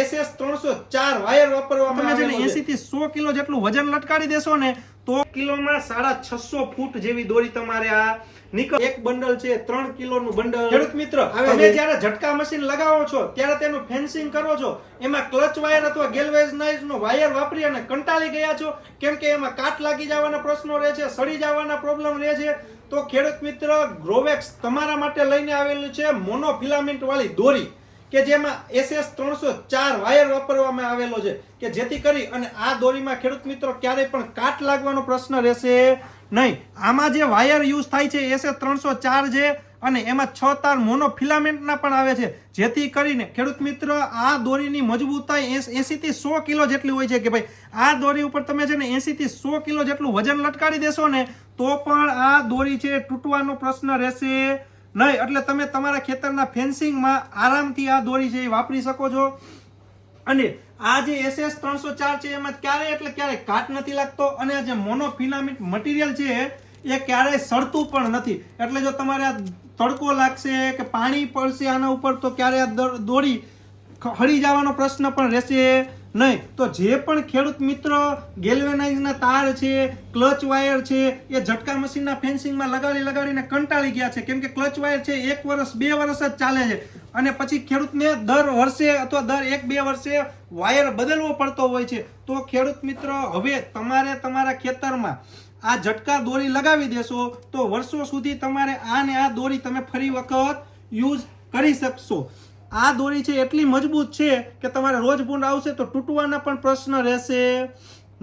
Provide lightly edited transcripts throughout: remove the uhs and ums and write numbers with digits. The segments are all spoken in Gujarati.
SS304 વાયર વાપરવામાં આવે છે. 80 થી 100 કિલો જેટલું વજન લટકાડી દેશો ને તો કિલોમાં 650 ફૂટ જેવી દોરી તમારે આ નીકળ. એક બંડલ છે 3 કિલોનું બંડલ. ખેડૂત મિત્ર, તમે જ્યારે ઝટકા મશીન લગાવો છો ત્યારે તેનું ફેન્સિંગ કરો છો, એમાં ક્લચ વાયર અથવા ગેલ્વેનાઇઝનો વાયર વાપરી અને કંટાળી ગયા છો કેમ કે એમાં કાટ લાગી જવાના પ્રશ્નો રહે છે, સડી જવાના પ્રોબ્લેમ રહે છે, તો ખેડૂત મિત્ર ગ્રોવેક્સ તમારા માટે લઈને આવેલું છે મોનોફિલામેન્ટ વાળી દોરી કે જેમાં SS304 વાયર વાપરવામાં આવેલો છે કે જેથી કરી અને આ દોરીમાં ખેડૂત મિત્રો ક્યારેય પણ કાટ લાગવાનો પ્રશ્ન રહેશે નહીં. આમાં જે વાયર યુઝ થાય છે SS304 છે અને એમાં 6 તાર મોનોફિલામેન્ટના પણ આવે છે જેથી કરીને ખેડૂત મિત્ર આ દોરીની મજબૂતાઈ 80 થી 100 કિલો જેટલી હોય છે કે ભાઈ આ દોરી ઉપર તમે છે ને 80 થી 100 કિલો જેટલું વજન લટકાડી દેશો ને તો પણ આ દોરી છે તૂટવાનો પ્રશ્ન રહેશે નહીં. એટલે તમે તમારા ખેતરના ફેન્સિંગમાં આરામથી આ દોરી છે એ વાપરી શકો છો. અને આ જે SS304 છે એમાં ક્યારેય કાટ નથી લાગતો અને આ જે મોનોફિલામેન્ટ મટીરિયલ છે એ ક્યારેય સડતું પણ નથી. એટલે જો તમારે આ તડકો લાગશે કે પાણી પડશે આના ઉપર તો ક્યારેય આ દોરી હળી જવાનો પ્રશ્ન પણ રહેશે નહીં. તો જે પણ ખેડૂત મિત્ર ગેલ્વેનાઇઝના તાર છે, ક્લચ વાયર છે એ ઝટકા મશીનના ફેન્સિંગમાં લગાડીને કંટાળી ગયા છે કેમ કે ક્લચ વાયર છે 1 વર્ષ 2 વર્ષ જ ચાલે છે અને પછી ખેડૂતને દર વર્ષે અથવા દર 1-2 વર્ષે વાયર બદલવો પડતો હોય છે. તો ખેડૂત મિત્ર હવે તમારે તમારા ખેતરમાં આ ઝટકા દોરી લગાવી દેશો તો વર્ષો સુધી તમારે આ દોરી તમે ફરી વખત યુઝ કરી શકશો. આ દોરી છે એટલી મજબૂત છે કે તમારે રોજ ભૂંડ આવશે તો તૂટવાના પણ પ્રશ્ન રહેશે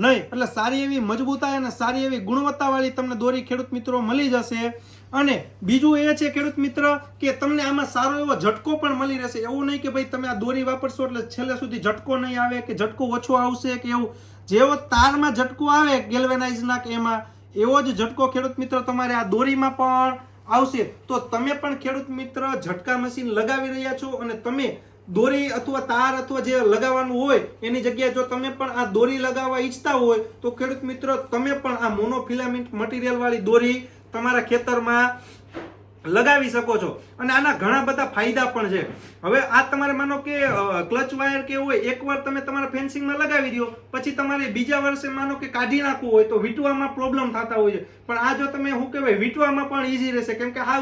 નહીં. એટલે સારી એવી મજબૂતાઈ અને સારી એવી ગુણવત્તાવાળી તમને દોરી ખેડૂત મિત્રો મળી જશે. અને બીજું એ છે ખેડૂત મિત્ર કે તમને આમાં સારો એવો ઝટકો પણ મળી રહેશે. એવું નહીં કે ભાઈ તમે આ દોરી વાપરશો એટલે છેલ્લે સુધી ઝટકો નહીં આવે કે ઝટકો ઓછો આવશે કે એવું. જેવો તારમાં ઝટકો આવે ગેલ્વેનાઇઝના કે એમાં એવો જ ઝટકો ખેડૂત મિત્ર તમારે આ દોરીમાં પણ આવશે. તો તમે પણ ખેડૂત મિત્ર ઝટકા મશીન લગાવી રહ્યા છો અને તમે દોરી અથવા તાર અથવા જે લગાવવાનું હોય એની જગ્યાએ જો તમે પણ આ દોરી લગાવવા ઈચ્છતા હોય તો ખેડૂત મિત્ર તમે પણ આ મોનોફિલામેન્ટ મટીરિયલ વાળી દોરી તમારા ખેતરમાં લગાવી શકો છો. અને આના ઘણા બધા ફાયદા પણ છે. હવે આ તમારે માનો કે ક્લચ વાયર કે હોય એકવાર તમે તમારા ફેન્સિંગમાં લગાવી દો પછી તમારે બીજા વર્ષે માનો કે કાઢી નાખવું હોય તો વીંટવામાં પ્રોબ્લેમ થતા હોય છે. પણ આ જો તમે શું કહેવાય વીંટવામાં પણ ઈઝી રહેશે કેમ કે આ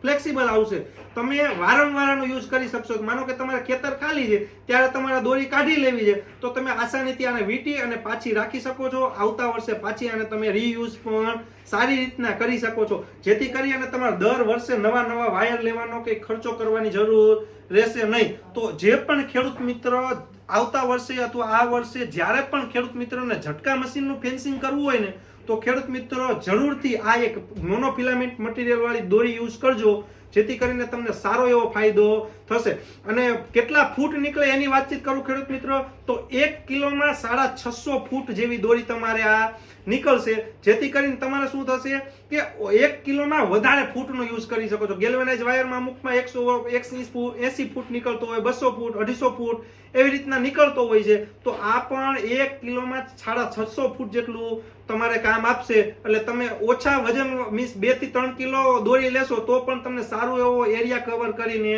ફ્લેક્સિબલ આવશે. તમે વારંવારનો યુઝ કરી શકશો. માનો કે તમારા ખેતર ખાલી છે ત્યારે તમારે દોરી કાઢી લેવી છે તો તમે આસાનીથી આને વીંટી અને પાછી રાખી શકો છો. આવતા વર્ષે પાછી આને તમે રીયુઝ પણ સારી રીતના કરી શકો છો જેથી કરી અને તમારે દર વર્ષે નવા વાયર લેવાનો કે ખર્ચો કરવાની જરૂર રહેશે નહીં. તો જે પણ ખેડૂત મિત્ર આવતા વર્ષે અથવા આ વર્ષે જ્યારે પણ ખેડૂત મિત્રોને ઝટકા મશીનનું ફેન્સિંગ કરવું હોય ને તો ખેડૂત મિત્રો જરૂરથી આ એક મોનોફિલામેન્ટ મટીરિયલ વાળી દોરી યુઝ કરજો જેથી કરીને તમને સારો એવો ફાયદો થશે. અને કેટલા ફૂટ નીકળે એની વાતચીત કરું ખેડૂત મિત્રો તો 1 કિલોમાં 650 ફૂટ જેવી દોરી તમારે આ નીકળશે જેથી કરીને તમારે શું થશે કે 1 કિલોમાં વધારે ફૂટનો યુઝ કરી શકો છો. ગેલ્વેનાઇઝ વાયરમાં અમુકમાં 180 ફૂટ નીકળતો હોય, 200 ફૂટ, 250 ફૂટ એવી રીતના નીકળતો હોય છે. તો આ પણ 1 કિલોમાં 650 ફૂટ જેટલું તમારે કામ આપશે. એટલે તમે ઓછા વજન મીન્સ 2 થી 3 કિલો દોરી લેશો તો પણ તમને સારું એવો એરિયા કવર કરીને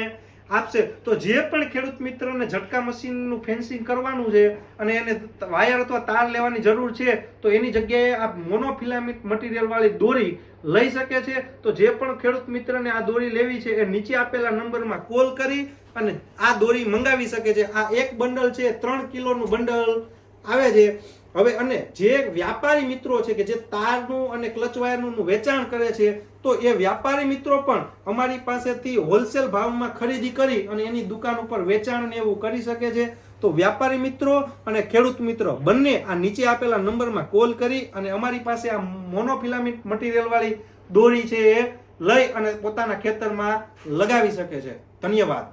આપશે. તો જે પણ ખેડૂત મિત્રોને ઝટકા મશીનનું ફેન્સિંગ કરવાનું છે અને એને વાયર અથવા તાર લેવાની જરૂર છે તો એની જગ્યાએ આ મોનોફિલામેન્ટ મટીરિયલ વાળી દોરી લઈ શકે છે. તો જે પણ ખેડૂત મિત્રને આ દોરી લેવી છે એ નીચે આપેલા નંબરમાં કોલ કરી અને આ દોરી મંગાવી શકે છે. આ એક બંડલ છે 3 કિલોનું બંડલ આવે છે. હવે અને જે વ્યાપારી મિત્રો છે કે જે તારનું અને ક્લચ વાયરનું વેચાણ કરે છે તો એ વ્યાપારી મિત્રો પણ અમારી પાસેથી હોલસેલ ભાવમાં ખરીદી કરી અને એની દુકાન ઉપર વેચાણ ને એવું કરી શકે છે. તો વ્યાપારી મિત્રો અને ખેડૂત મિત્રો બંને આ નીચે આપેલા નંબરમાં કોલ કરી અને અમારી પાસે આ મોનોફિલામેન્ટ મટીરિયલ વાળી દોરી છે એ લઈ અને પોતાના ખેતરમાં લગાવી શકે છે. ધન્યવાદ.